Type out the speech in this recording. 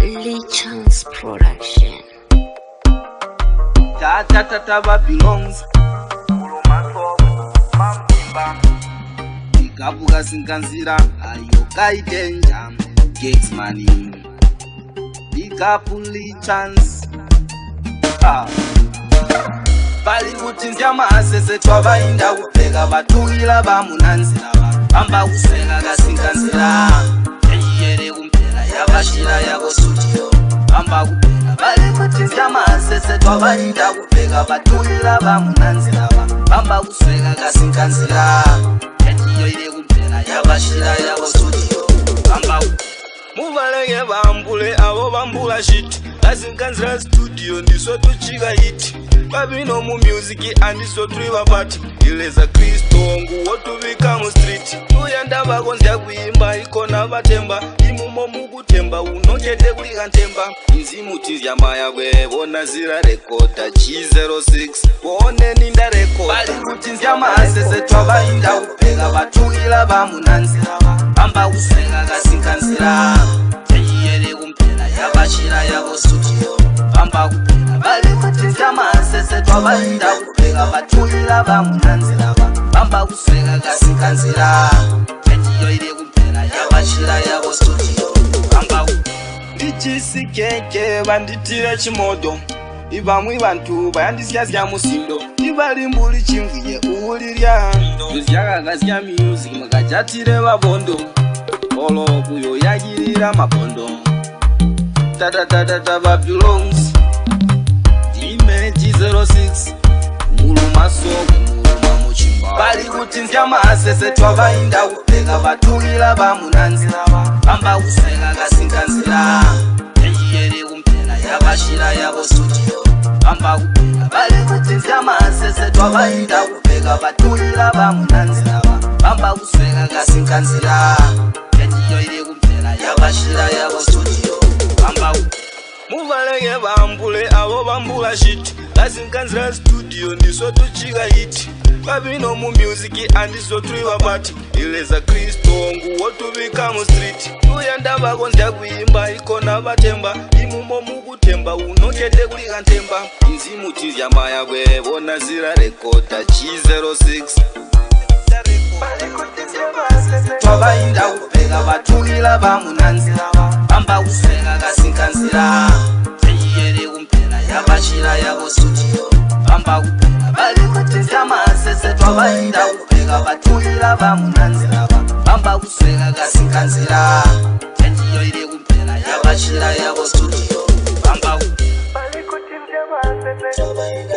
Legends Production. Tata belongs mulumasokwe mamtimba ikabuka sinkanzira ayo kaidenja gigs money ikapu Legends balikuti zyamasese twabainda kupeka batuhila bamunanzira bamba kuseka kasinkanzira eyiyere kumpela yabashira yabo studio bamba kupeka balikuti zyamasese twabainda kupeka batuhila bamunanzira bamba kuseka kasinkanzira eyiyere kumpela yabashira yabo studio bamba muvalenge bambule abo bambula shit kasinkanzira studio ndiso tuchika hit babino mu music andiso tuliva pati ileza Kristo nguwo tubika mu street tuyanda bakonzya kuimba ikona batemba imumo mukutemba unokete kulika ntemba inzimuti zyamaya bwe bona zira rekoda G-06 kuone ninda rekoda balikuti zyamasese twabainda kupeka batuhila bamunanzira bamba kuseka kasinkanzira eyiyere kumpela yabashira yabo studio bamba kupeka balikuti zyamasese twabainda kupeka batuhila bamunanzira bamba kuseka kasinkanzira eyiyere kumpela yabashira yabo studio bamba ndichisikeke banditire chimodo ibamwe bantu bayandisya zya musindo ibalimbuli chimviye uwulirya tuzyakakasya music makajatire babondo olo kuyo yagirira mabondo tata belongs ime G-06 mulumasokwe mulumamuchimba balikuti zyamasese twabainda kupeka batuhila bamunanzira bamba kuseka kasinkanzira eyiyere kumpela yabashira yabo studio bamba kupeka balikuti zyamasese twabainda kupeka batuhila bamunanzira bamba kuseka kasinkanzira eyiyere kumpela yabashira yabo studio bamba muvalenge bambule abo bambula shit kasinkanzira studio ndiso tuchika hit babino mu music andiso tuliva pati ileza Kristo nguwo tubika mu street tuyanda bakonzya kuimba ikona batemba imumo mukutemba unokete kulika ntemba inzimuti zyamaya bwe bona zira rekoda G-06 twabainda kupeka batuhila bamunanzira bamba kuseka kasinkanzira eyiyere kumpela yabashira yabo studio bamba kupeka balikuti zyamasese twabainda kupeka batuhila bamunanzira bamba kuseka kasinkanzira eyiyere kumpela yabashira yabo studio bamba balikuti zyamasese twabainda